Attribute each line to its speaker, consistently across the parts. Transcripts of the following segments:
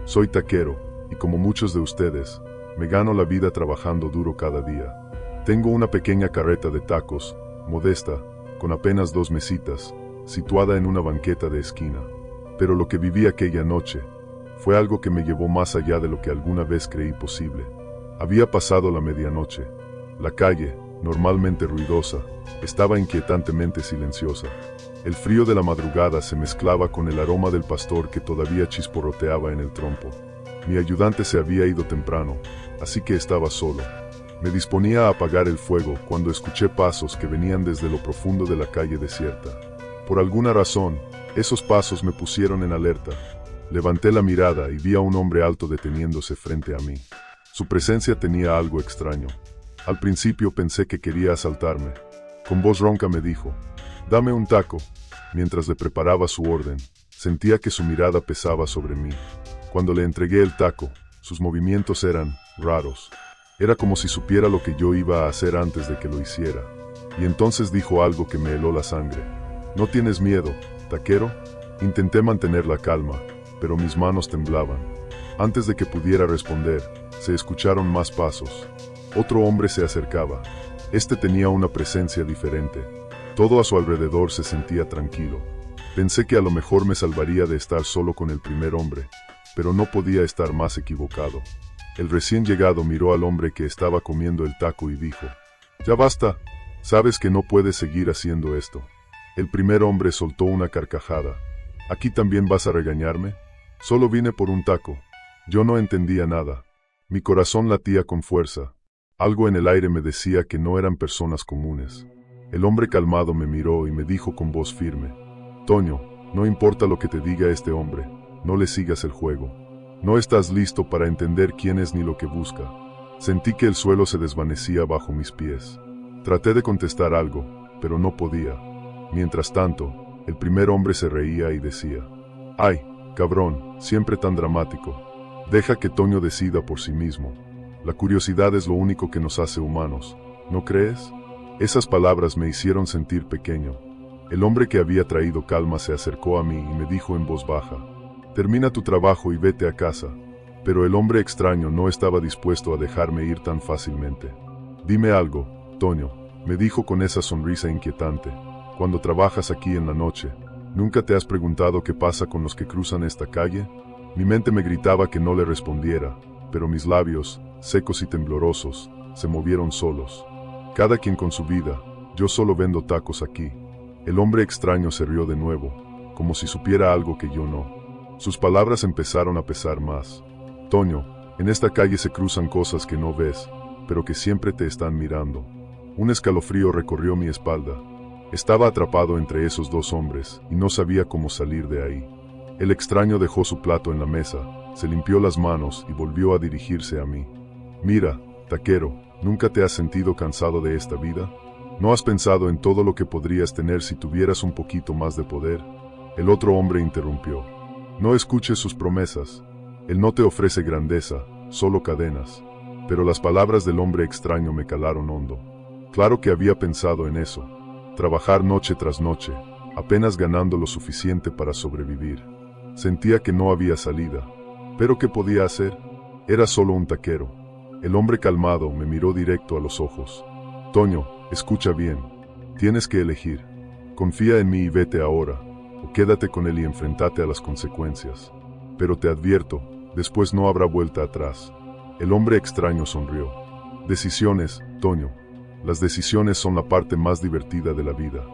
Speaker 1: Soy taquero, y como muchos de ustedes, me gano la vida trabajando duro cada día. Tengo una pequeña carreta de tacos, modesta, con apenas 2 mesitas, situada en una banqueta de esquina. Pero lo que viví aquella noche fue algo que me llevó más allá de lo que alguna vez creí posible. Había pasado la medianoche. La calle, normalmente ruidosa, estaba inquietantemente silenciosa. El frío de la madrugada se mezclaba con el aroma del pastor que todavía chisporroteaba en el trompo. Mi ayudante se había ido temprano, así que estaba solo. Me disponía a apagar el fuego cuando escuché pasos que venían desde lo profundo de la calle desierta. Por alguna razón, esos pasos me pusieron en alerta. Levanté la mirada y vi a un hombre alto deteniéndose frente a mí. Su presencia tenía algo extraño. Al principio pensé que quería asaltarme. Con voz ronca me dijo: «Dame un taco». Mientras le preparaba su orden, sentía que su mirada pesaba sobre mí. Cuando le entregué el taco, sus movimientos eran raros. Era como si supiera lo que yo iba a hacer antes de que lo hiciera. Y entonces dijo algo que me heló la sangre. «¿No tienes miedo, taquero?». Intenté mantener la calma, pero mis manos temblaban. Antes de que pudiera responder, se escucharon más pasos. Otro hombre se acercaba. Este tenía una presencia diferente. Todo a su alrededor se sentía tranquilo. Pensé que a lo mejor me salvaría de estar solo con el primer hombre, pero no podía estar más equivocado. El recién llegado miró al hombre que estaba comiendo el taco y dijo: «Ya basta, sabes que no puedes seguir haciendo esto». El primer hombre soltó una carcajada. «¿Aquí también vas a regañarme? Solo vine por un taco». Yo no entendía nada. Mi corazón latía con fuerza. Algo en el aire me decía que no eran personas comunes. El hombre calmado me miró y me dijo con voz firme: «Toño, no importa lo que te diga este hombre, no le sigas el juego. No estás listo para entender quién es ni lo que busca». Sentí que el suelo se desvanecía bajo mis pies. Traté de contestar algo, pero no podía. Mientras tanto, el primer hombre se reía y decía: «Ay, cabrón, siempre tan dramático. Deja que Toño decida por sí mismo. La curiosidad es lo único que nos hace humanos, ¿no crees?». Esas palabras me hicieron sentir pequeño. El hombre que había traído calma se acercó a mí y me dijo en voz baja: «Termina tu trabajo y vete a casa». Pero el hombre extraño no estaba dispuesto a dejarme ir tan fácilmente. «Dime algo, Toño», me dijo con esa sonrisa inquietante. «Cuando trabajas aquí en la noche, ¿nunca te has preguntado qué pasa con los que cruzan esta calle?». Mi mente me gritaba que no le respondiera, pero mis labios, secos y temblorosos, se movieron solos. «Cada quien con su vida, yo solo vendo tacos aquí». El hombre extraño se rió de nuevo, como si supiera algo que yo no. Sus palabras empezaron a pesar más. «Toño, en esta calle se cruzan cosas que no ves, pero que siempre te están mirando». Un escalofrío recorrió mi espalda. Estaba atrapado entre esos 2 hombres y no sabía cómo salir de ahí. El extraño dejó su plato en la mesa, se limpió las manos y volvió a dirigirse a mí. «Mira, taquero, ¿nunca te has sentido cansado de esta vida? ¿No has pensado en todo lo que podrías tener si tuvieras un poquito más de poder?». El otro hombre interrumpió: «No escuches sus promesas. Él no te ofrece grandeza, solo cadenas». Pero las palabras del hombre extraño me calaron hondo. Claro que había pensado en eso. Trabajar noche tras noche, apenas ganando lo suficiente para sobrevivir. Sentía que no había salida. ¿Pero qué podía hacer? Era solo un taquero. El hombre calmado me miró directo a los ojos. «Toño, escucha bien. Tienes que elegir. Confía en mí y vete ahora, o quédate con él y enfrentate a las consecuencias. Pero te advierto, después no habrá vuelta atrás». El hombre extraño sonrió. «Decisiones, Toño. Las decisiones son la parte más divertida de la vida».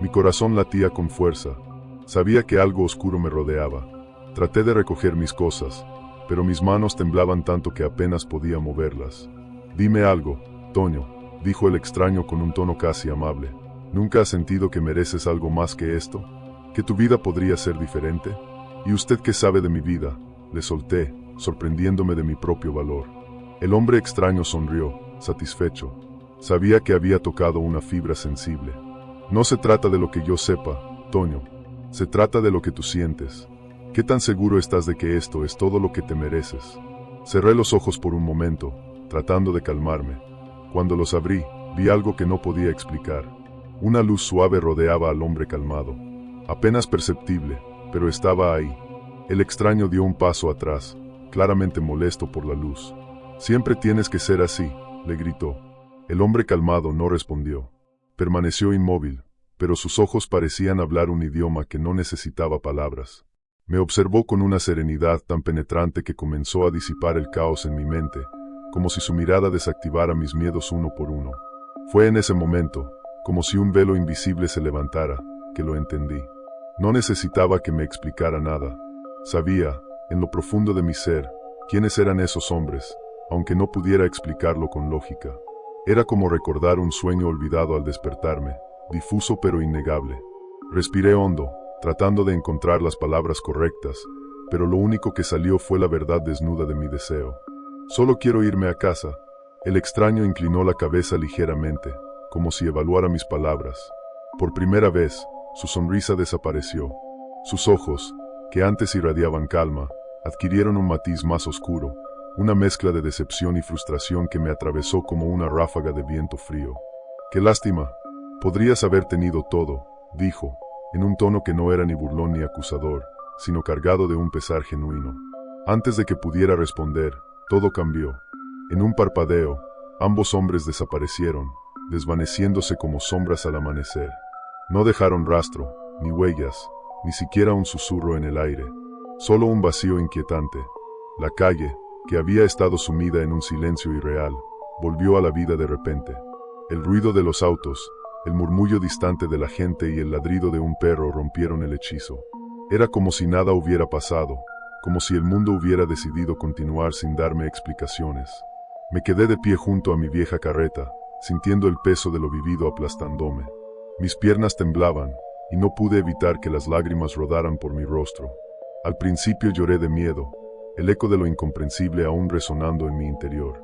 Speaker 1: Mi corazón latía con fuerza. Sabía que algo oscuro me rodeaba. Traté de recoger mis cosas, pero mis manos temblaban tanto que apenas podía moverlas. «Dime algo, Toño», dijo el extraño con un tono casi amable. «¿Nunca has sentido que mereces algo más que esto? ¿Que tu vida podría ser diferente? ¿Y usted qué sabe de mi vida?». Le solté, sorprendiéndome de mi propio valor. El hombre extraño sonrió, satisfecho. Sabía que había tocado una fibra sensible. «No se trata de lo que yo sepa, Toño. Se trata de lo que tú sientes. ¿Qué tan seguro estás de que esto es todo lo que te mereces?». Cerré los ojos por un momento, tratando de calmarme. Cuando los abrí, vi algo que no podía explicar. Una luz suave rodeaba al hombre calmado. Apenas perceptible, pero estaba ahí. El extraño dio un paso atrás, claramente molesto por la luz. «Siempre tienes que ser así», le gritó. El hombre calmado no respondió. Permaneció inmóvil, pero sus ojos parecían hablar un idioma que no necesitaba palabras. Me observó con una serenidad tan penetrante que comenzó a disipar el caos en mi mente, como si su mirada desactivara mis miedos uno por uno. Fue en ese momento, como si un velo invisible se levantara, que lo entendí. No necesitaba que me explicara nada. Sabía, en lo profundo de mi ser, quiénes eran esos hombres, aunque no pudiera explicarlo con lógica. Era como recordar un sueño olvidado al despertarme, difuso pero innegable. Respiré hondo, tratando de encontrar las palabras correctas, pero lo único que salió fue la verdad desnuda de mi deseo. «Solo quiero irme a casa». El extraño inclinó la cabeza ligeramente, como si evaluara mis palabras. Por primera vez, su sonrisa desapareció. Sus ojos, que antes irradiaban calma, adquirieron un matiz más oscuro, una mezcla de decepción y frustración que me atravesó como una ráfaga de viento frío. «Qué lástima. Podrías haber tenido todo», dijo, en un tono que no era ni burlón ni acusador, sino cargado de un pesar genuino. Antes de que pudiera responder, todo cambió. En un parpadeo, ambos hombres desaparecieron, desvaneciéndose como sombras al amanecer. No dejaron rastro, ni huellas, ni siquiera un susurro en el aire. Solo un vacío inquietante. La calle, que había estado sumida en un silencio irreal, volvió a la vida de repente. El ruido de los autos, el murmullo distante de la gente y el ladrido de un perro rompieron el hechizo. Era como si nada hubiera pasado, como si el mundo hubiera decidido continuar sin darme explicaciones. Me quedé de pie junto a mi vieja carreta, sintiendo el peso de lo vivido aplastándome. Mis piernas temblaban, y no pude evitar que las lágrimas rodaran por mi rostro. Al principio lloré de miedo, el eco de lo incomprensible aún resonando en mi interior.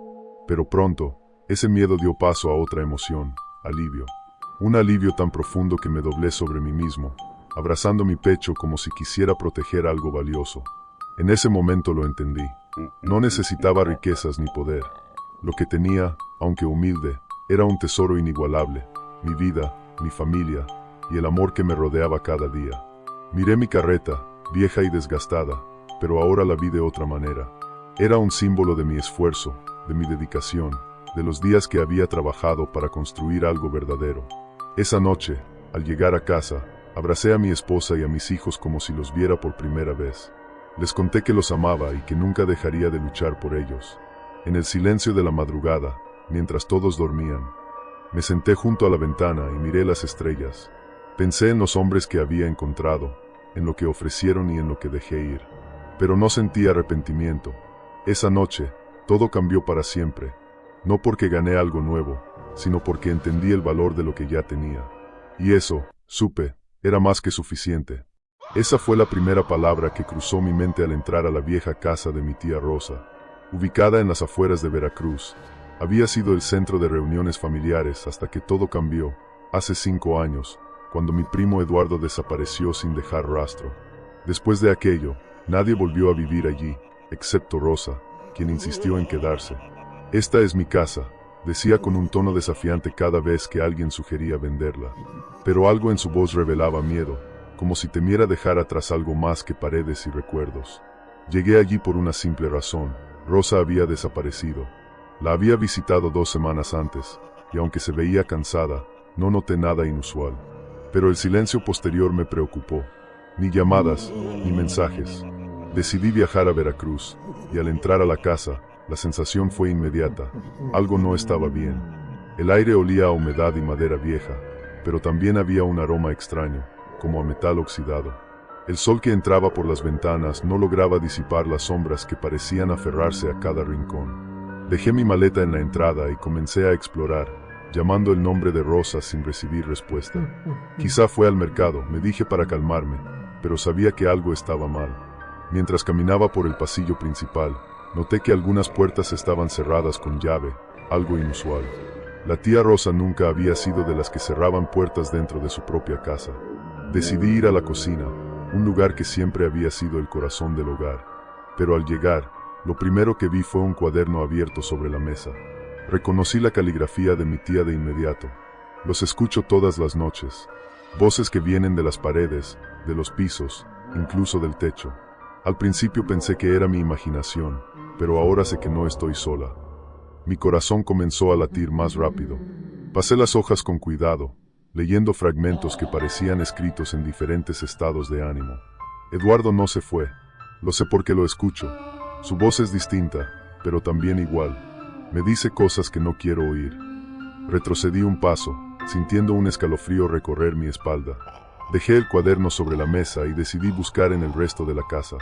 Speaker 1: Pero pronto, ese miedo dio paso a otra emoción, alivio. Un alivio tan profundo que me doblé sobre mí mismo, abrazando mi pecho como si quisiera proteger algo valioso. En ese momento lo entendí. No necesitaba riquezas ni poder. Lo que tenía, aunque humilde, era un tesoro inigualable, mi vida, mi familia, y el amor que me rodeaba cada día. Miré mi carreta, vieja y desgastada, pero ahora la vi de otra manera. Era un símbolo de mi esfuerzo, de mi dedicación, de los días que había trabajado para construir algo verdadero. Esa noche, al llegar a casa, abracé a mi esposa y a mis hijos como si los viera por primera vez. Les conté que los amaba y que nunca dejaría de luchar por ellos. En el silencio de la madrugada, mientras todos dormían, me senté junto a la ventana y miré las estrellas. Pensé en los hombres que había encontrado, en lo que ofrecieron y en lo que dejé ir. Pero no sentí arrepentimiento. Esa noche, todo cambió para siempre. No porque gané algo nuevo, sino porque entendí el valor de lo que ya tenía. Y eso, supe, era más que suficiente. Esa fue la primera palabra que cruzó mi mente al entrar a la vieja casa de mi tía Rosa. Ubicada en las afueras de Veracruz, había sido el centro de reuniones familiares hasta que todo cambió, hace 5 años, cuando mi primo Eduardo desapareció sin dejar rastro. Después de aquello, nadie volvió a vivir allí, excepto Rosa, quien insistió en quedarse. «Esta es mi casa», decía con un tono desafiante cada vez que alguien sugería venderla. Pero algo en su voz revelaba miedo, como si temiera dejar atrás algo más que paredes y recuerdos. Llegué allí por una simple razón. Rosa había desaparecido. La había visitado 2 semanas antes, y aunque se veía cansada, no noté nada inusual. Pero el silencio posterior me preocupó. Ni llamadas, ni mensajes. Decidí viajar a Veracruz, y al entrar a la casa, la sensación fue inmediata. Algo no estaba bien. El aire olía a humedad y madera vieja, pero también había un aroma extraño, como a metal oxidado. El sol que entraba por las ventanas no lograba disipar las sombras que parecían aferrarse a cada rincón. Dejé mi maleta en la entrada y comencé a explorar, llamando el nombre de Rosa sin recibir respuesta. Quizá fue al mercado, me dije para calmarme, pero sabía que algo estaba mal. Mientras caminaba por el pasillo principal, noté que algunas puertas estaban cerradas con llave, algo inusual. La tía Rosa nunca había sido de las que cerraban puertas dentro de su propia casa. Decidí ir a la cocina, un lugar que siempre había sido el corazón del hogar. Pero al llegar, lo primero que vi fue un cuaderno abierto sobre la mesa. Reconocí la caligrafía de mi tía de inmediato. Los escucho todas las noches. Voces que vienen de las paredes, de los pisos, incluso del techo. Al principio pensé que era mi imaginación, pero ahora sé que no estoy sola. Mi corazón comenzó a latir más rápido. Pasé las hojas con cuidado, leyendo fragmentos que parecían escritos en diferentes estados de ánimo. Eduardo no se fue. Lo sé porque lo escucho. Su voz es distinta, pero también igual. Me dice cosas que no quiero oír. Retrocedí un paso, sintiendo un escalofrío recorrer mi espalda. Dejé el cuaderno sobre la mesa y decidí buscar en el resto de la casa.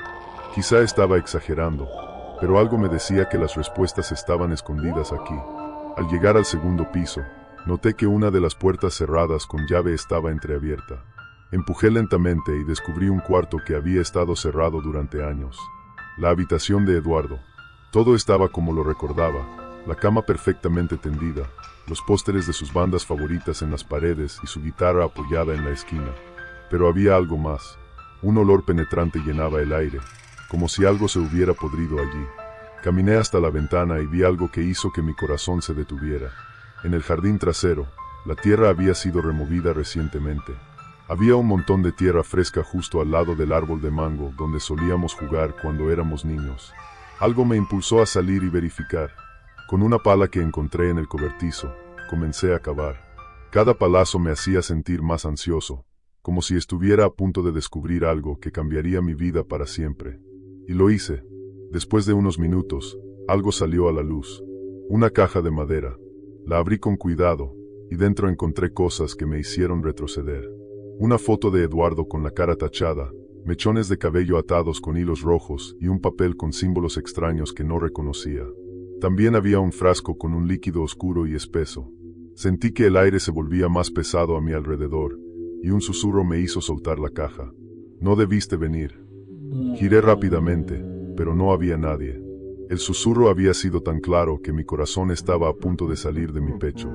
Speaker 1: Quizá estaba exagerando, pero algo me decía que las respuestas estaban escondidas aquí. Al llegar al segundo piso, noté que una de las puertas cerradas con llave estaba entreabierta. Empujé lentamente y descubrí un cuarto que había estado cerrado durante años. La habitación de Eduardo. Todo estaba como lo recordaba, la cama perfectamente tendida, los pósteres de sus bandas favoritas en las paredes y su guitarra apoyada en la esquina. Pero había algo más. Un olor penetrante llenaba el aire, como si algo se hubiera podrido allí. Caminé hasta la ventana y vi algo que hizo que mi corazón se detuviera. En el jardín trasero, la tierra había sido removida recientemente. Había un montón de tierra fresca justo al lado del árbol de mango donde solíamos jugar cuando éramos niños. Algo me impulsó a salir y verificar. Con una pala que encontré en el cobertizo, comencé a cavar. Cada palazo me hacía sentir más ansioso, como si estuviera a punto de descubrir algo que cambiaría mi vida para siempre. Y lo hice. Después de unos minutos, algo salió a la luz. Una caja de madera. La abrí con cuidado, y dentro encontré cosas que me hicieron retroceder. Una foto de Eduardo con la cara tachada, mechones de cabello atados con hilos rojos y un papel con símbolos extraños que no reconocía. También había un frasco con un líquido oscuro y espeso. Sentí que el aire se volvía más pesado a mi alrededor, y un susurro me hizo soltar la caja. No debiste venir. Giré rápidamente, pero no había nadie. El susurro había sido tan claro que mi corazón estaba a punto de salir de mi pecho.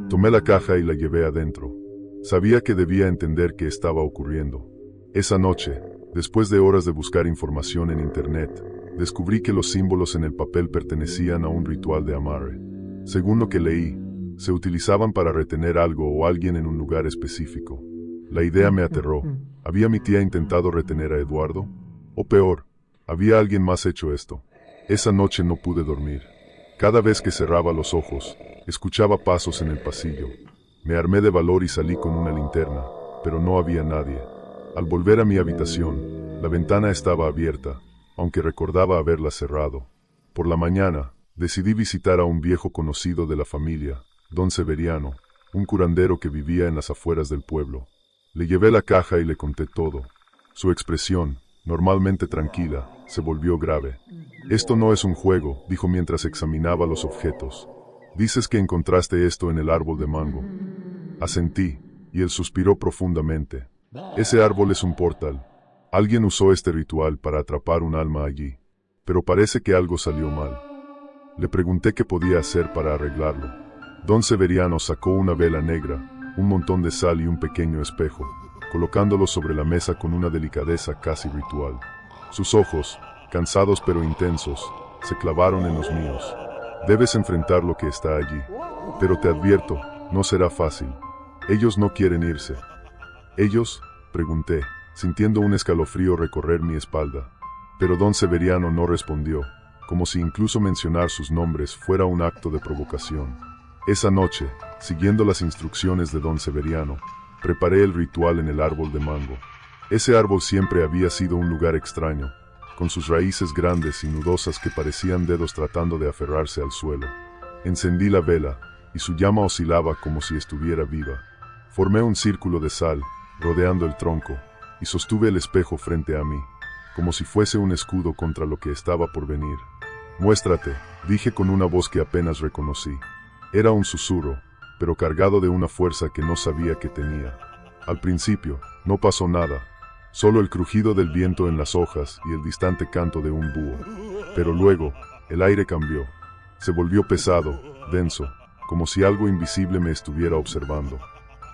Speaker 1: Tomé la caja y la llevé adentro. Sabía que debía entender qué estaba ocurriendo. Esa noche, después de horas de buscar información en internet, descubrí que los símbolos en el papel pertenecían a un ritual de amarre. Según lo que leí, se utilizaban para retener algo o alguien en un lugar específico. La idea me aterró. ¿Había mi tía intentado retener a Eduardo? O peor, ¿había alguien más hecho esto? Esa noche no pude dormir. Cada vez que cerraba los ojos, escuchaba pasos en el pasillo. Me armé de valor y salí con una linterna, pero no había nadie. Al volver a mi habitación, la ventana estaba abierta, aunque recordaba haberla cerrado. Por la mañana, decidí visitar a un viejo conocido de la familia, don Severiano, un curandero que vivía en las afueras del pueblo. Le llevé la caja y le conté todo. Su expresión, normalmente tranquila, se volvió grave. «Esto no es un juego», dijo mientras examinaba los objetos. «Dices que encontraste esto en el árbol de mango». Asentí, y él suspiró profundamente. «Ese árbol es un portal. Alguien usó este ritual para atrapar un alma allí. Pero parece que algo salió mal». Le pregunté qué podía hacer para arreglarlo. Don Severiano sacó una vela negra, un montón de sal y un pequeño espejo, colocándolo sobre la mesa con una delicadeza casi ritual. Sus ojos, cansados pero intensos, se clavaron en los míos. «Debes enfrentar lo que está allí. Pero te advierto, no será fácil. Ellos no quieren irse». «¿Ellos?», pregunté, sintiendo un escalofrío recorrer mi espalda. Pero don Severiano no respondió, como si incluso mencionar sus nombres fuera un acto de provocación. Esa noche, siguiendo las instrucciones de don Severiano, preparé el ritual en el árbol de mango. Ese árbol siempre había sido un lugar extraño, con sus raíces grandes y nudosas que parecían dedos tratando de aferrarse al suelo. Encendí la vela, y su llama oscilaba como si estuviera viva. Formé un círculo de sal, rodeando el tronco, y sostuve el espejo frente a mí, como si fuese un escudo contra lo que estaba por venir. «Muéstrate», dije con una voz que apenas reconocí. Era un susurro, pero cargado de una fuerza que no sabía que tenía. Al principio, no pasó nada, solo el crujido del viento en las hojas y el distante canto de un búho. Pero luego, el aire cambió. Se volvió pesado, denso, como si algo invisible me estuviera observando.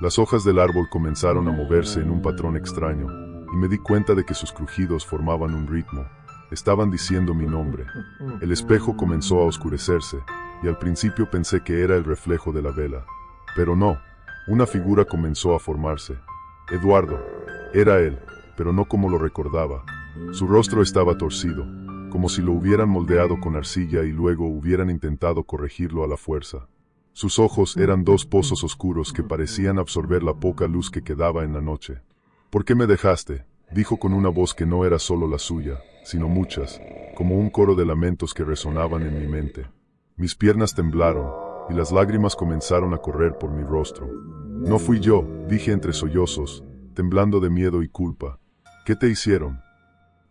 Speaker 1: Las hojas del árbol comenzaron a moverse en un patrón extraño, y me di cuenta de que sus crujidos formaban un ritmo. Estaban diciendo mi nombre. El espejo comenzó a oscurecerse, y al principio pensé que era el reflejo de la vela. Pero no, una figura comenzó a formarse. Eduardo. Era él, pero no como lo recordaba. Su rostro estaba torcido, como si lo hubieran moldeado con arcilla y luego hubieran intentado corregirlo a la fuerza. Sus ojos eran dos pozos oscuros que parecían absorber la poca luz que quedaba en la noche. «¿Por qué me dejaste?», dijo con una voz que no era solo la suya, sino muchas, como un coro de lamentos que resonaban en mi mente. Mis piernas temblaron, y las lágrimas comenzaron a correr por mi rostro. «No fui yo», dije entre sollozos, temblando de miedo y culpa. «¿Qué te hicieron?».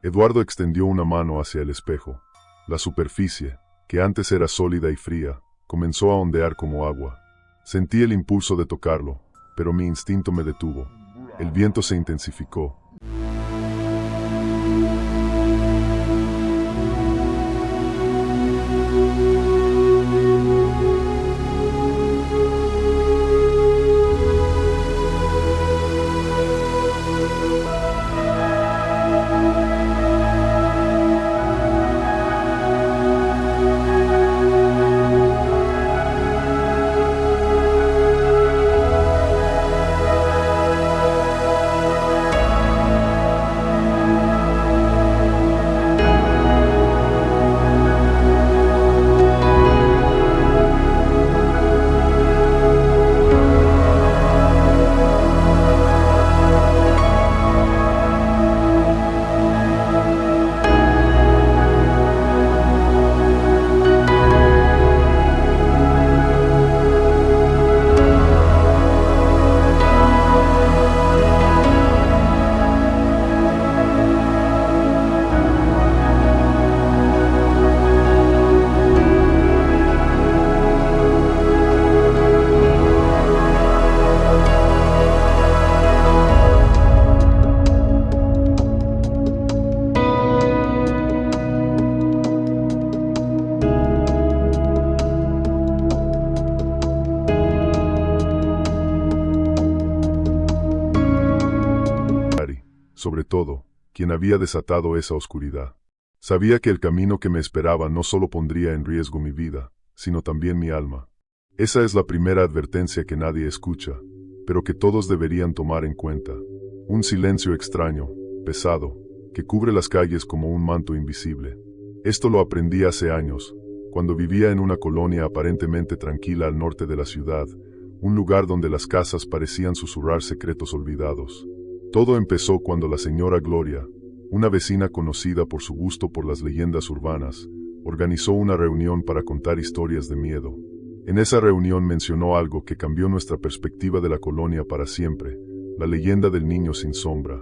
Speaker 1: Eduardo extendió una mano hacia el espejo. La superficie, que antes era sólida y fría, comenzó a ondear como agua. Sentí el impulso de tocarlo, pero mi instinto me detuvo. El viento se intensificó. Sobre todo, quien había desatado esa oscuridad. Sabía que el camino que me esperaba no solo pondría en riesgo mi vida, sino también mi alma. Esa es la primera advertencia que nadie escucha, pero que todos deberían tomar en cuenta. Un silencio extraño, pesado, que cubre las calles como un manto invisible. Esto lo aprendí hace años, cuando vivía en una colonia aparentemente tranquila al norte de la ciudad, un lugar donde las casas parecían susurrar secretos olvidados. Todo empezó cuando la señora Gloria, una vecina conocida por su gusto por las leyendas urbanas, organizó una reunión para contar historias de miedo. En esa reunión mencionó algo que cambió nuestra perspectiva de la colonia para siempre, la leyenda del niño sin sombra.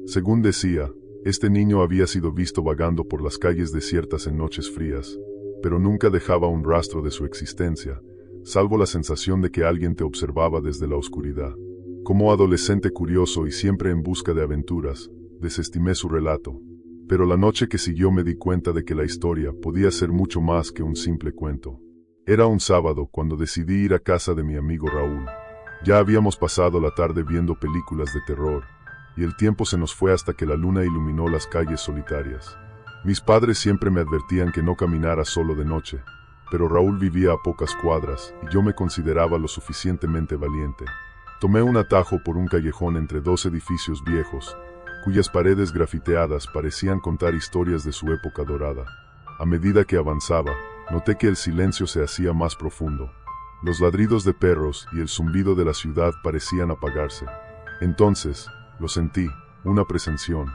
Speaker 1: Según decía, este niño había sido visto vagando por las calles desiertas en noches frías, pero nunca dejaba un rastro de su existencia, salvo la sensación de que alguien te observaba desde la oscuridad. Como adolescente curioso y siempre en busca de aventuras, desestimé su relato. Pero la noche que siguió me di cuenta de que la historia podía ser mucho más que un simple cuento. Era un sábado cuando decidí ir a casa de mi amigo Raúl. Ya habíamos pasado la tarde viendo películas de terror, y el tiempo se nos fue hasta que la luna iluminó las calles solitarias. Mis padres siempre me advertían que no caminara solo de noche, pero Raúl vivía a pocas cuadras y yo me consideraba lo suficientemente valiente. Tomé un atajo por un callejón entre dos edificios viejos, cuyas paredes grafiteadas parecían contar historias de su época dorada. A medida que avanzaba, noté que el silencio se hacía más profundo. Los ladridos de perros y el zumbido de la ciudad parecían apagarse. Entonces, lo sentí, una presención.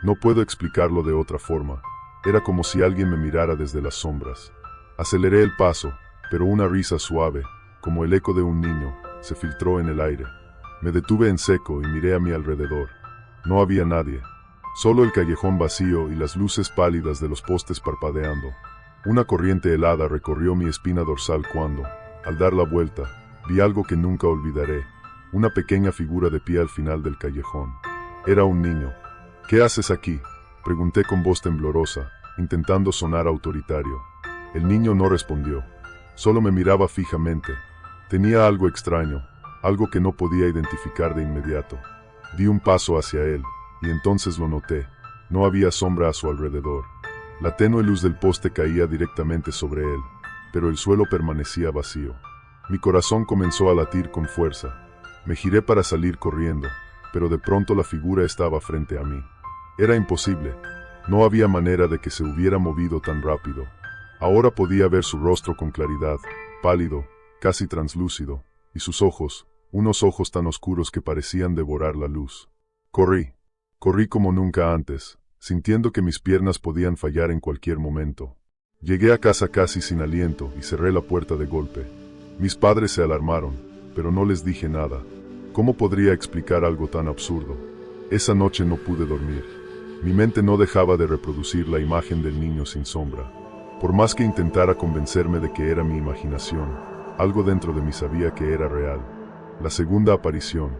Speaker 1: No puedo explicarlo de otra forma. Era como si alguien me mirara desde las sombras. Aceleré el paso, pero una risa suave, como el eco de un niño, se filtró en el aire. Me detuve en seco y miré a mi alrededor. No había nadie. Solo el callejón vacío y las luces pálidas de los postes parpadeando. Una corriente helada recorrió mi espina dorsal cuando, al dar la vuelta, vi algo que nunca olvidaré. Una pequeña figura de pie al final del callejón. Era un niño. «¿Qué haces aquí?», pregunté con voz temblorosa, intentando sonar autoritario. El niño no respondió. Solo me miraba fijamente. Tenía algo extraño, algo que no podía identificar de inmediato. Di un paso hacia él, y entonces lo noté. No había sombra a su alrededor. La tenue luz del poste caía directamente sobre él, pero el suelo permanecía vacío. Mi corazón comenzó a latir con fuerza. Me giré para salir corriendo, pero de pronto la figura estaba frente a mí. Era imposible. No había manera de que se hubiera movido tan rápido. Ahora podía ver su rostro con claridad, pálido, casi translúcido, y sus ojos, unos ojos tan oscuros que parecían devorar la luz. Corrí como nunca antes, sintiendo que mis piernas podían fallar en cualquier momento. Llegué a casa casi sin aliento y cerré la puerta de golpe. Mis padres se alarmaron, pero no les dije nada. ¿Cómo podría explicar algo tan absurdo? Esa noche no pude dormir. Mi mente no dejaba de reproducir la imagen del niño sin sombra. Por más que intentara convencerme de que era mi imaginación, algo dentro de mí sabía que era real. La segunda aparición.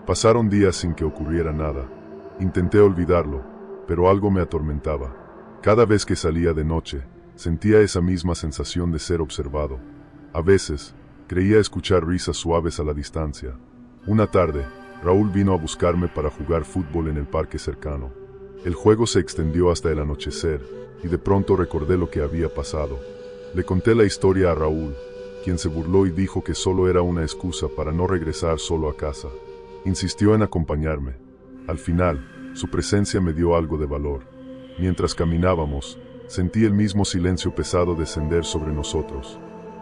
Speaker 1: Pasaron días sin que ocurriera nada. Intenté olvidarlo, pero algo me atormentaba. Cada vez que salía de noche, sentía esa misma sensación de ser observado. A veces, creía escuchar risas suaves a la distancia. Una tarde, Raúl vino a buscarme para jugar fútbol en el parque cercano. El juego se extendió hasta el anochecer, y de pronto recordé lo que había pasado. Le conté la historia a Raúl, quien se burló y dijo que solo era una excusa para no regresar solo a casa. Insistió en acompañarme. Al final, su presencia me dio algo de valor. Mientras caminábamos, sentí el mismo silencio pesado descender sobre nosotros.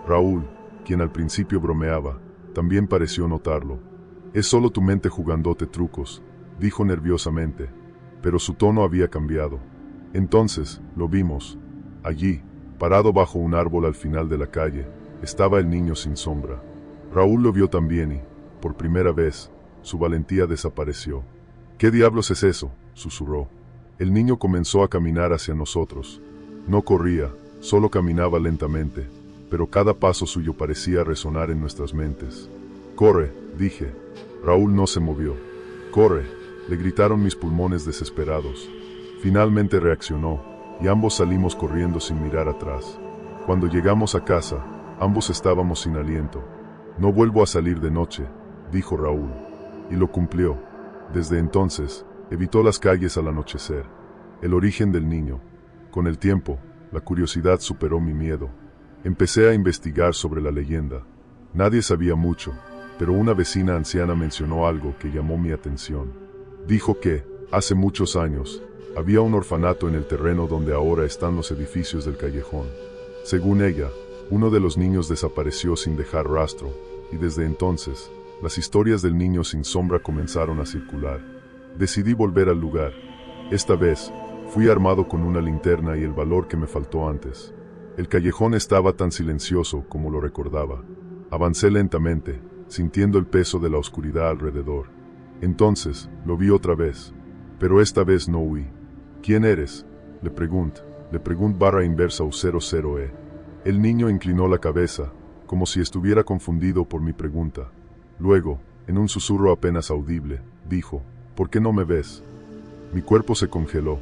Speaker 1: Raúl, quien al principio bromeaba, también pareció notarlo. «Es solo tu mente jugándote trucos», dijo nerviosamente, pero su tono había cambiado. Entonces, lo vimos. Allí, parado bajo un árbol al final de la calle, estaba el niño sin sombra. Raúl lo vio también y, por primera vez, su valentía desapareció. «¿Qué diablos es eso?», susurró. El niño comenzó a caminar hacia nosotros. No corría, solo caminaba lentamente, pero cada paso suyo parecía resonar en nuestras mentes. «Corre», dije. Raúl no se movió. «Corre», le gritaron mis pulmones desesperados. Finalmente reaccionó, y ambos salimos corriendo sin mirar atrás. Cuando llegamos a casa, ambos estábamos sin aliento. «No vuelvo a salir de noche», dijo Raúl. Y lo cumplió. Desde entonces, evitó las calles al anochecer. El origen del niño. Con el tiempo, la curiosidad superó mi miedo. Empecé a investigar sobre la leyenda. Nadie sabía mucho, pero una vecina anciana mencionó algo que llamó mi atención. Dijo que, hace muchos años, había un orfanato en el terreno donde ahora están los edificios del callejón. Según ella, uno de los niños desapareció sin dejar rastro, y desde entonces, las historias del niño sin sombra comenzaron a circular. Decidí volver al lugar. Esta vez, fui armado con una linterna y el valor que me faltó antes. El callejón estaba tan silencioso como lo recordaba. Avancé lentamente, sintiendo el peso de la oscuridad alrededor. Entonces, lo vi otra vez. Pero esta vez no huí. «¿Quién eres?», le pregunté barra inversa U00E. El niño inclinó la cabeza, como si estuviera confundido por mi pregunta. Luego, en un susurro apenas audible, dijo: «¿Por qué no me ves?». Mi cuerpo se congeló.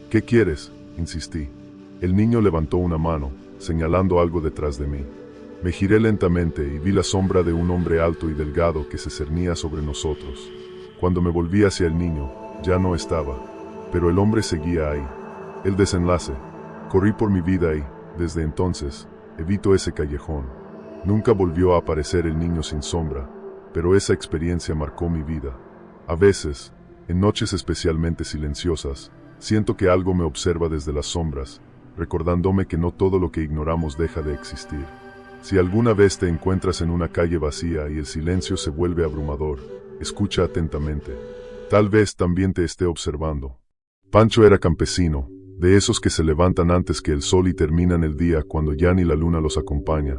Speaker 1: «¿Qué quieres?», insistí. El niño levantó una mano, señalando algo detrás de mí. Me giré lentamente y vi la sombra de un hombre alto y delgado que se cernía sobre nosotros. Cuando me volví hacia el niño, ya no estaba, pero el hombre seguía ahí. El desenlace. Corrí por mi vida y, desde entonces, evito ese callejón. Nunca volvió a aparecer el niño sin sombra, pero esa experiencia marcó mi vida. A veces, en noches especialmente silenciosas, siento que algo me observa desde las sombras, recordándome que no todo lo que ignoramos deja de existir. Si alguna vez te encuentras en una calle vacía y el silencio se vuelve abrumador, escucha atentamente. Tal vez también te esté observando. Pancho era campesino, de esos que se levantan antes que el sol y terminan el día cuando ya ni la luna los acompaña.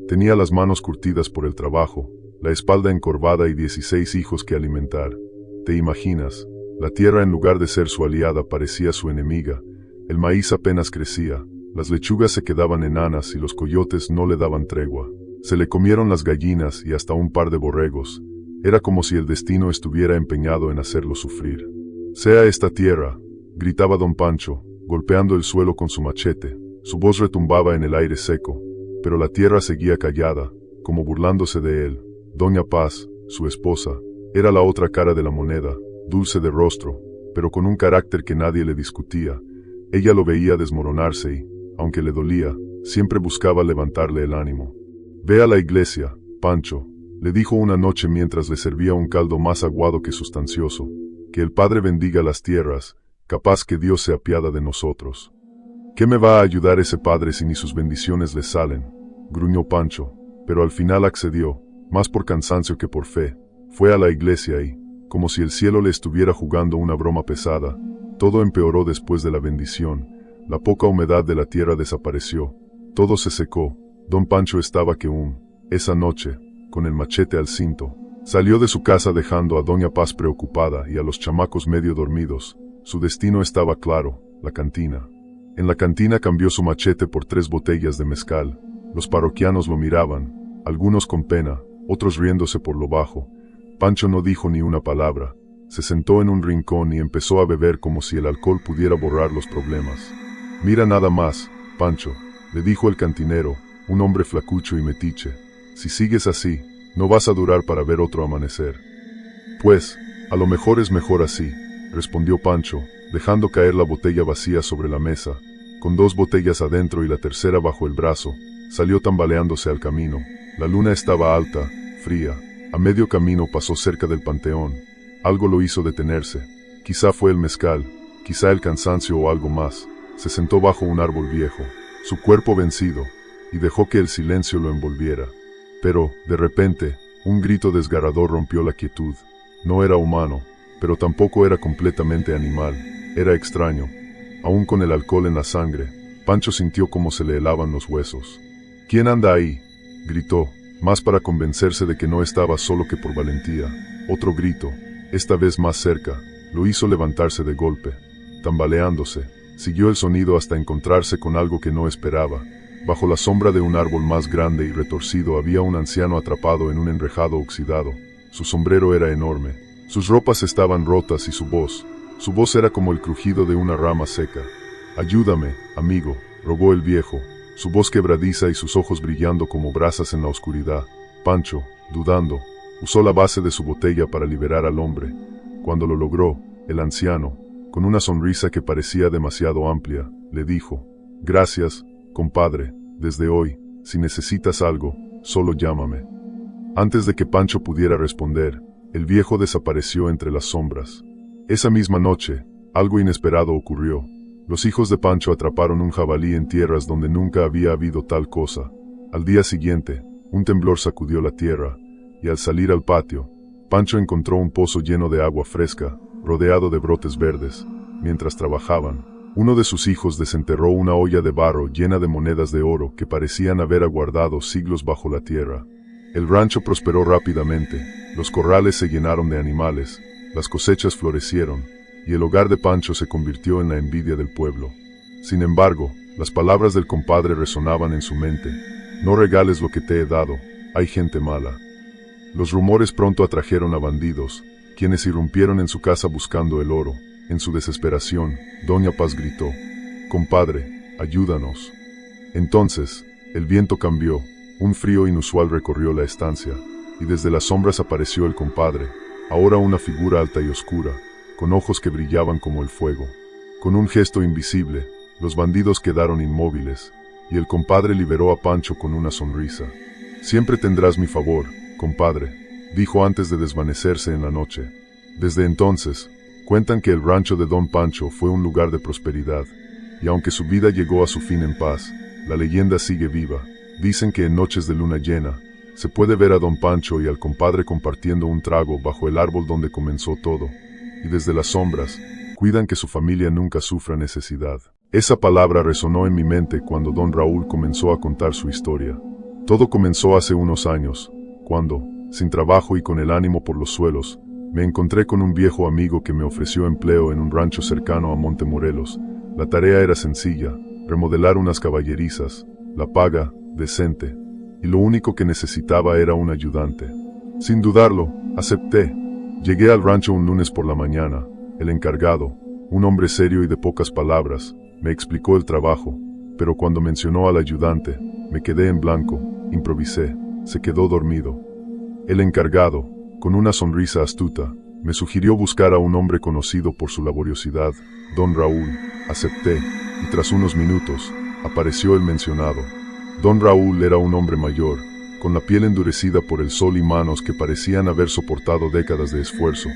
Speaker 1: Tenía las manos curtidas por el trabajo, la espalda encorvada y 16 hijos que alimentar. ¿Te imaginas? La tierra, en lugar de ser su aliada, parecía su enemiga. El maíz apenas crecía, las lechugas se quedaban enanas y los coyotes no le daban tregua. Se le comieron las gallinas y hasta un par de borregos. Era como si el destino estuviera empeñado en hacerlo sufrir. «Sea esta tierra», gritaba don Pancho, golpeando el suelo con su machete. Su voz retumbaba en el aire seco, pero la tierra seguía callada, como burlándose de él. Doña Paz, su esposa, era la otra cara de la moneda, dulce de rostro, pero con un carácter que nadie le discutía. Ella lo veía desmoronarse y, aunque le dolía, siempre buscaba levantarle el ánimo. «Ve a la iglesia, Pancho», le dijo una noche mientras le servía un caldo más aguado que sustancioso. «Que el Padre bendiga las tierras, capaz que Dios se apiada de nosotros. ¿Qué me va a ayudar ese padre si ni sus bendiciones le salen?, gruñó Pancho, pero al final accedió, más por cansancio que por fe. Fue a la iglesia y, como si el cielo le estuviera jugando una broma pesada, todo empeoró después de la bendición. La poca humedad de la tierra desapareció, todo se secó. Don Pancho estaba que esa noche, con el machete al cinto, salió de su casa dejando a Doña Paz preocupada y a los chamacos medio dormidos. Su destino estaba claro, la cantina. En la cantina cambió su machete por 3 botellas de mezcal. Los parroquianos lo miraban, algunos con pena, otros riéndose por lo bajo. Pancho no dijo ni una palabra. Se sentó en un rincón y empezó a beber como si el alcohol pudiera borrar los problemas. «Mira nada más, Pancho», le dijo el cantinero, un hombre flacucho y metiche. «Si sigues así, no vas a durar para ver otro amanecer». «Pues, a lo mejor es mejor así», respondió Pancho, dejando caer la botella vacía sobre la mesa. Con 2 botellas adentro y la tercera bajo el brazo, salió tambaleándose al camino. La luna estaba alta, fría. A medio camino pasó cerca del panteón. Algo lo hizo detenerse. Quizá fue el mezcal, quizá el cansancio o algo más. Se sentó bajo un árbol viejo, su cuerpo vencido, y dejó que el silencio lo envolviera. Pero, de repente, un grito desgarrador rompió la quietud. No era humano, pero tampoco era completamente animal. Era extraño. Aún con el alcohol en la sangre, Pancho sintió cómo se le helaban los huesos. «¿Quién anda ahí?», gritó, más para convencerse de que no estaba solo que por valentía. Otro grito, esta vez más cerca, lo hizo levantarse de golpe. Tambaleándose, siguió el sonido hasta encontrarse con algo que no esperaba. Bajo la sombra de un árbol más grande y retorcido había un anciano atrapado en un enrejado oxidado. Su sombrero era enorme, sus ropas estaban rotas y su voz era como el crujido de una rama seca. «Ayúdame, amigo», rogó el viejo, su voz quebradiza y sus ojos brillando como brasas en la oscuridad. Pancho, dudando, usó la base de su botella para liberar al hombre. Cuando lo logró, el anciano, con una sonrisa que parecía demasiado amplia, le dijo: «Gracias, compadre, desde hoy, si necesitas algo, solo llámame». Antes de que Pancho pudiera responder, el viejo desapareció entre las sombras. Esa misma noche, algo inesperado ocurrió. Los hijos de Pancho atraparon un jabalí en tierras donde nunca había habido tal cosa. Al día siguiente, un temblor sacudió la tierra, y al salir al patio, Pancho encontró un pozo lleno de agua fresca, rodeado de brotes verdes. Mientras trabajaban, uno de sus hijos desenterró una olla de barro llena de monedas de oro que parecían haber aguardado siglos bajo la tierra. El rancho prosperó rápidamente, los corrales se llenaron de animales, las cosechas florecieron, y el hogar de Pancho se convirtió en la envidia del pueblo. Sin embargo, las palabras del compadre resonaban en su mente: «No regales lo que te he dado, hay gente mala». Los rumores pronto atrajeron a bandidos, quienes irrumpieron en su casa buscando el oro. En su desesperación, Doña Paz gritó: «Compadre, ayúdanos». Entonces, el viento cambió, un frío inusual recorrió la estancia, y desde las sombras apareció el compadre, ahora una figura alta y oscura, con ojos que brillaban como el fuego. Con un gesto invisible, los bandidos quedaron inmóviles, y el compadre liberó a Pancho con una sonrisa. «Siempre tendrás mi favor, compadre», dijo antes de desvanecerse en la noche. Desde entonces, cuentan que el rancho de Don Pancho fue un lugar de prosperidad, y aunque su vida llegó a su fin en paz, la leyenda sigue viva. Dicen que en noches de luna llena, se puede ver a Don Pancho y al compadre compartiendo un trago bajo el árbol donde comenzó todo, y desde las sombras, cuidan que su familia nunca sufra necesidad. Esa palabra resonó en mi mente cuando Don Raúl comenzó a contar su historia. Todo comenzó hace unos años, cuando, sin trabajo y con el ánimo por los suelos, me encontré con un viejo amigo que me ofreció empleo en un rancho cercano a Montemorelos. La tarea era sencilla: remodelar unas caballerizas, la paga, decente, y lo único que necesitaba era un ayudante. Sin dudarlo, acepté. Llegué al rancho un lunes por la mañana. El encargado, un hombre serio y de pocas palabras, me explicó el trabajo, pero cuando mencionó al ayudante, me quedé en blanco, improvisé, se quedó dormido. El encargado, con una sonrisa astuta, me sugirió buscar a un hombre conocido por su laboriosidad, Don Raúl. Acepté, y tras unos minutos, apareció el mencionado. Don Raúl era un hombre mayor, con la piel endurecida por el sol y manos que parecían haber soportado décadas de esfuerzo.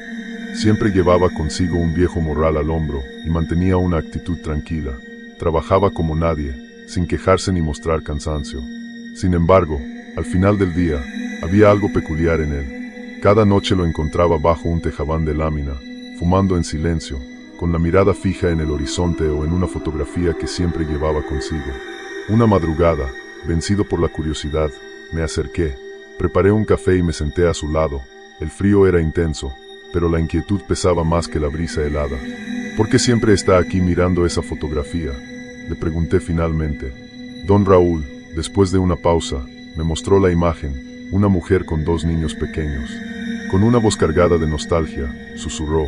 Speaker 1: Siempre llevaba consigo un viejo morral al hombro y mantenía una actitud tranquila. Trabajaba como nadie, sin quejarse ni mostrar cansancio. Sin embargo, al final del día, había algo peculiar en él. Cada noche lo encontraba bajo un tejabán de lámina, fumando en silencio, con la mirada fija en el horizonte o en una fotografía que siempre llevaba consigo. Una madrugada, vencido por la curiosidad, me acerqué, preparé un café y me senté a su lado. El frío era intenso, pero la inquietud pesaba más que la brisa helada. ¿Por qué siempre está aquí mirando esa fotografía?, le pregunté finalmente. Don Raúl, después de una pausa, me mostró la imagen, una mujer con 2 niños pequeños. Con una voz cargada de nostalgia, susurró: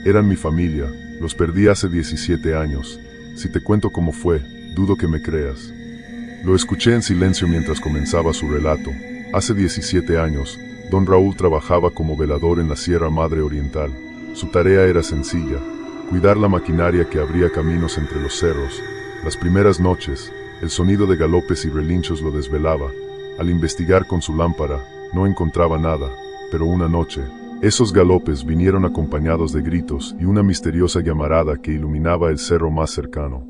Speaker 1: eran mi familia, los perdí hace 17 años. Si te cuento cómo fue, dudo que me creas. Lo escuché en silencio mientras comenzaba su relato. Hace 17 años, don Raúl trabajaba como velador en la Sierra Madre Oriental. Su tarea era sencilla: cuidar la maquinaria que abría caminos entre los cerros. Las primeras noches, el sonido de galopes y relinchos lo desvelaba. Al investigar con su lámpara, no encontraba nada, pero una noche, esos galopes vinieron acompañados de gritos y una misteriosa llamarada que iluminaba el cerro más cercano.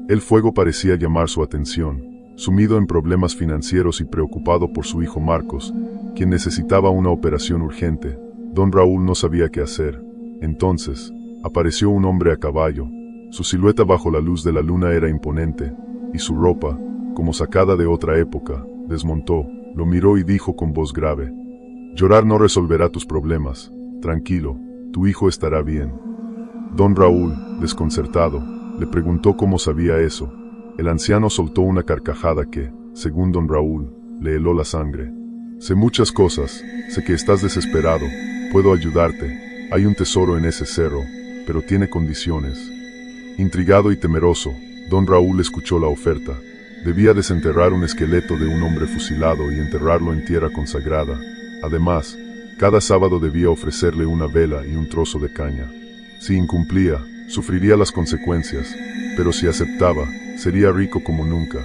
Speaker 1: El fuego parecía llamar su atención. Sumido en problemas financieros y preocupado por su hijo Marcos, quien necesitaba una operación urgente, don Raúl no sabía qué hacer. Entonces, apareció un hombre a caballo. Su silueta bajo la luz de la luna era imponente, y su ropa, como sacada de otra época, desmontó, lo miró y dijo con voz grave: llorar no resolverá tus problemas. Tranquilo, tu hijo estará bien. Don Raúl, desconcertado, le preguntó cómo sabía eso. El anciano soltó una carcajada que, según don Raúl, le heló la sangre. Sé muchas cosas, sé que estás desesperado, puedo ayudarte. Hay un tesoro en ese cerro, pero tiene condiciones. Intrigado y temeroso, don Raúl escuchó la oferta. Debía desenterrar un esqueleto de un hombre fusilado y enterrarlo en tierra consagrada. Además, cada sábado debía ofrecerle una vela y un trozo de caña. Si incumplía, sufriría las consecuencias, pero si aceptaba, sería rico como nunca.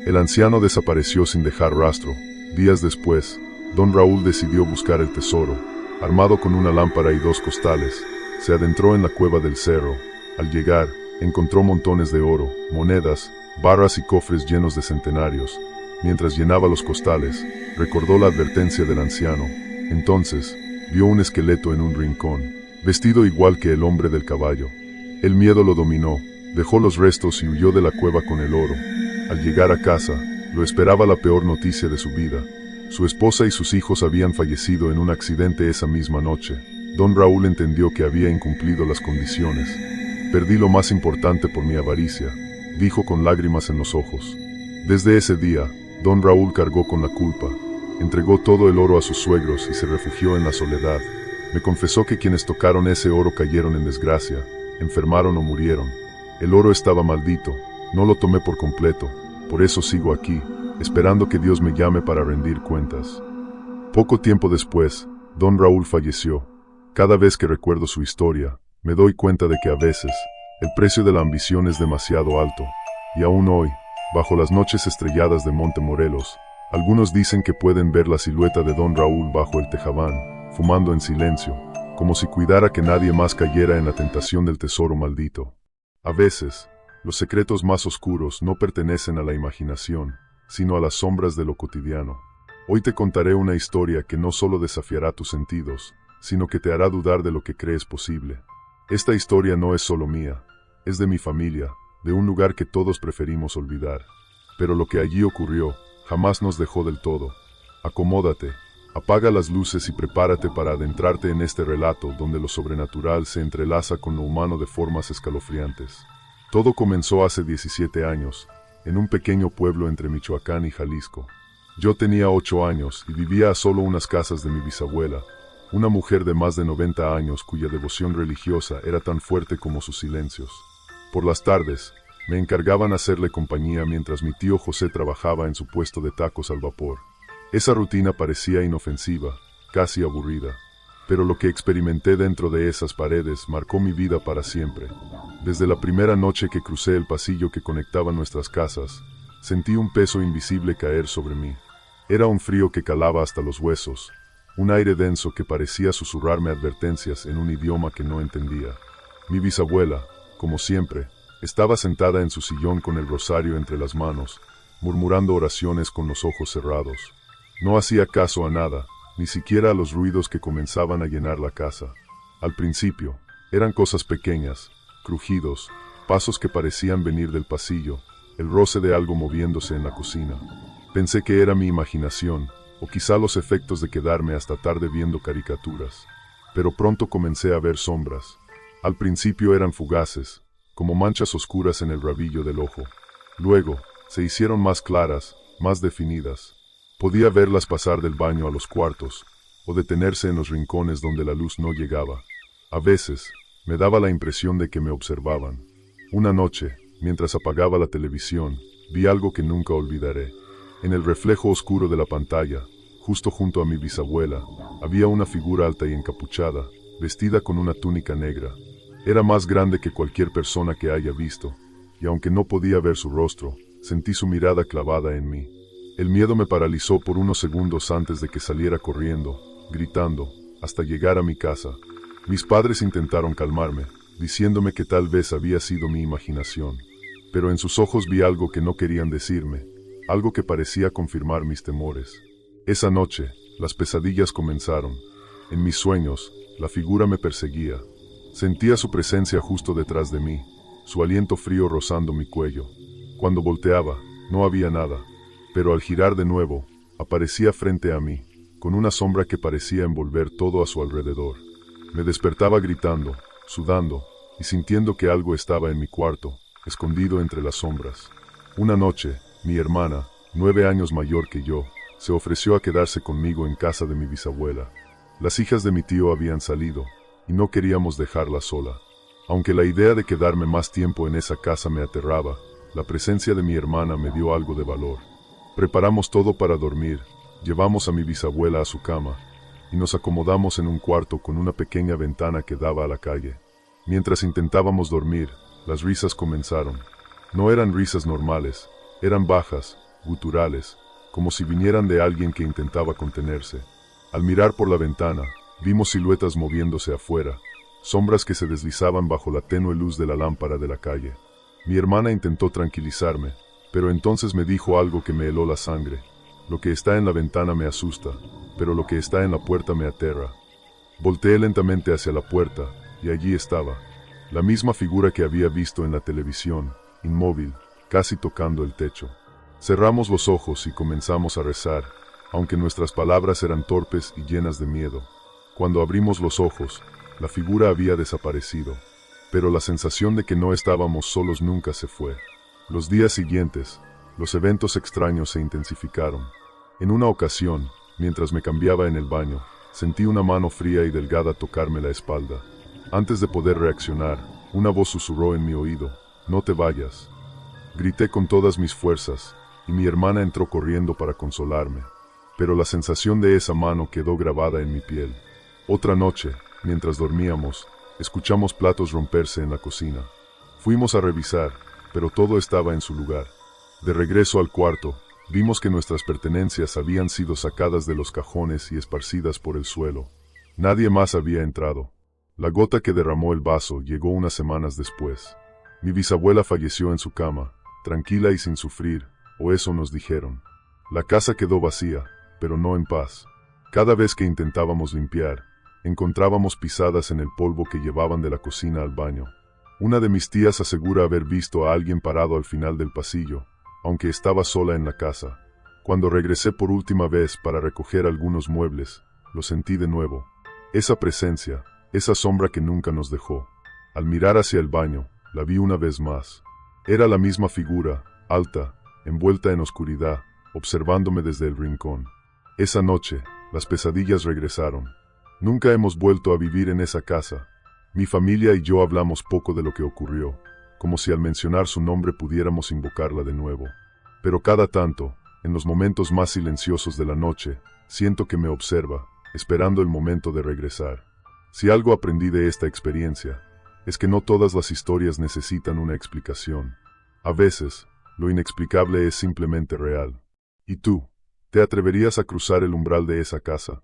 Speaker 1: El anciano desapareció sin dejar rastro. Días después, don Raúl decidió buscar el tesoro. Armado con una lámpara y 2 costales, se adentró en la cueva del cerro. Al llegar, encontró montones de oro, monedas, barras y cofres llenos de centenarios. Mientras llenaba los costales, recordó la advertencia del anciano. Entonces, vio un esqueleto en un rincón, vestido igual que el hombre del caballo. El miedo lo dominó, dejó los restos y huyó de la cueva con el oro. Al llegar a casa, lo esperaba la peor noticia de su vida. Su esposa y sus hijos habían fallecido en un accidente esa misma noche. Don Raúl entendió que había incumplido las condiciones. Perdí lo más importante por mi avaricia, dijo con lágrimas en los ojos. Desde ese día, don Raúl cargó con la culpa. Entregó todo el oro a sus suegros y se refugió en la soledad. Me confesó que quienes tocaron ese oro cayeron en desgracia, enfermaron o murieron. El oro estaba maldito, no lo tomé por completo, por eso sigo aquí, esperando que Dios me llame para rendir cuentas. Poco tiempo después, don Raúl falleció. Cada vez que recuerdo su historia, me doy cuenta de que a veces, el precio de la ambición es demasiado alto, y aún hoy, bajo las noches estrelladas de Monte Morelos, algunos dicen que pueden ver la silueta de don Raúl bajo el tejabán, fumando en silencio, como si cuidara que nadie más cayera en la tentación del tesoro maldito. A veces, los secretos más oscuros no pertenecen a la imaginación, sino a las sombras de lo cotidiano. Hoy te contaré una historia que no solo desafiará tus sentidos, sino que te hará dudar de lo que crees posible. Esta historia no es solo mía, es de mi familia, de un lugar que todos preferimos olvidar. Pero lo que allí ocurrió, jamás nos dejó del todo. Acomódate, apaga las luces y prepárate para adentrarte en este relato donde lo sobrenatural se entrelaza con lo humano de formas escalofriantes. Todo comenzó hace 17 años, en un pequeño pueblo entre Michoacán y Jalisco. Yo tenía 8 años y vivía a solo unas casas de mi bisabuela, una mujer de más de 90 años cuya devoción religiosa era tan fuerte como sus silencios. Por las tardes, me encargaban hacerle compañía mientras mi tío José trabajaba en su puesto de tacos al vapor. Esa rutina parecía inofensiva, casi aburrida, pero lo que experimenté dentro de esas paredes marcó mi vida para siempre. Desde la primera noche que crucé el pasillo que conectaba nuestras casas, sentí un peso invisible caer sobre mí. Era un frío que calaba hasta los huesos, un aire denso que parecía susurrarme advertencias en un idioma que no entendía. Mi bisabuela, como siempre, estaba sentada en su sillón con el rosario entre las manos, murmurando oraciones con los ojos cerrados. No hacía caso a nada, ni siquiera a los ruidos que comenzaban a llenar la casa. Al principio, eran cosas pequeñas, crujidos, pasos que parecían venir del pasillo, el roce de algo moviéndose en la cocina. Pensé que era mi imaginación, o quizá los efectos de quedarme hasta tarde viendo caricaturas. Pero pronto comencé a ver sombras. Al principio eran fugaces, como manchas oscuras en el rabillo del ojo. Luego, se hicieron más claras, más definidas. Podía verlas pasar del baño a los cuartos, o detenerse en los rincones donde la luz no llegaba. A veces, me daba la impresión de que me observaban. Una noche, mientras apagaba la televisión, vi algo que nunca olvidaré. En el reflejo oscuro de la pantalla, justo junto a mi bisabuela, había una figura alta y encapuchada, vestida con una túnica negra. Era más grande que cualquier persona que haya visto, y aunque no podía ver su rostro, sentí su mirada clavada en mí. El miedo me paralizó por unos segundos antes de que saliera corriendo, gritando, hasta llegar a mi casa. Mis padres intentaron calmarme, diciéndome que tal vez había sido mi imaginación, pero en sus ojos vi algo que no querían decirme, algo que parecía confirmar mis temores. Esa noche, las pesadillas comenzaron. En mis sueños, la figura me perseguía. Sentía su presencia justo detrás de mí, su aliento frío rozando mi cuello. Cuando volteaba, no había nada, pero al girar de nuevo, aparecía frente a mí, con una sombra que parecía envolver todo a su alrededor. Me despertaba gritando, sudando, y sintiendo que algo estaba en mi cuarto, escondido entre las sombras. Una noche, mi hermana, 9 años mayor que yo, se ofreció a quedarse conmigo en casa de mi bisabuela. Las hijas de mi tío habían salido, y no queríamos dejarla sola. Aunque la idea de quedarme más tiempo en esa casa me aterraba, la presencia de mi hermana me dio algo de valor. Preparamos todo para dormir, llevamos a mi bisabuela a su cama, y nos acomodamos en un cuarto con una pequeña ventana que daba a la calle. Mientras intentábamos dormir, las risas comenzaron. No eran risas normales, eran bajas, guturales, como si vinieran de alguien que intentaba contenerse. Al mirar por la ventana, vimos siluetas moviéndose afuera, sombras que se deslizaban bajo la tenue luz de la lámpara de la calle. Mi hermana intentó tranquilizarme, pero entonces me dijo algo que me heló la sangre. Lo que está en la ventana me asusta, pero lo que está en la puerta me aterra. Volteé lentamente hacia la puerta, y allí estaba, la misma figura que había visto en la televisión, inmóvil, casi tocando el techo. Cerramos los ojos y comenzamos a rezar, aunque nuestras palabras eran torpes y llenas de miedo. Cuando abrimos los ojos, la figura había desaparecido, pero la sensación de que no estábamos solos nunca se fue. Los días siguientes, los eventos extraños se intensificaron. En una ocasión, mientras me cambiaba en el baño, sentí una mano fría y delgada tocarme la espalda. Antes de poder reaccionar, una voz susurró en mi oído: «No te vayas». Grité con todas mis fuerzas, y mi hermana entró corriendo para consolarme. Pero la sensación de esa mano quedó grabada en mi piel. Otra noche, mientras dormíamos, escuchamos platos romperse en la cocina. Fuimos a revisar, pero todo estaba en su lugar. De regreso al cuarto, vimos que nuestras pertenencias habían sido sacadas de los cajones y esparcidas por el suelo. Nadie más había entrado. La gota que derramó el vaso llegó unas semanas después. Mi bisabuela falleció en su cama, tranquila y sin sufrir, o eso nos dijeron. La casa quedó vacía, pero no en paz. Cada vez que intentábamos limpiar, encontrábamos pisadas en el polvo que llevaban de la cocina al baño. Una de mis tías asegura haber visto a alguien parado al final del pasillo, aunque estaba sola en la casa. Cuando regresé por última vez para recoger algunos muebles, lo sentí de nuevo. Esa presencia, esa sombra que nunca nos dejó. Al mirar hacia el baño, la vi una vez más. Era la misma figura, alta, envuelta en oscuridad, observándome desde el rincón. Esa noche, las pesadillas regresaron. Nunca hemos vuelto a vivir en esa casa. Mi familia y yo hablamos poco de lo que ocurrió, como si al mencionar su nombre pudiéramos invocarla de nuevo. Pero cada tanto, en los momentos más silenciosos de la noche, siento que me observa, esperando el momento de regresar. Si algo aprendí de esta experiencia, es que no todas las historias necesitan una explicación. A veces, lo inexplicable es simplemente real. ¿Y tú? ¿Te atreverías a cruzar el umbral de esa casa?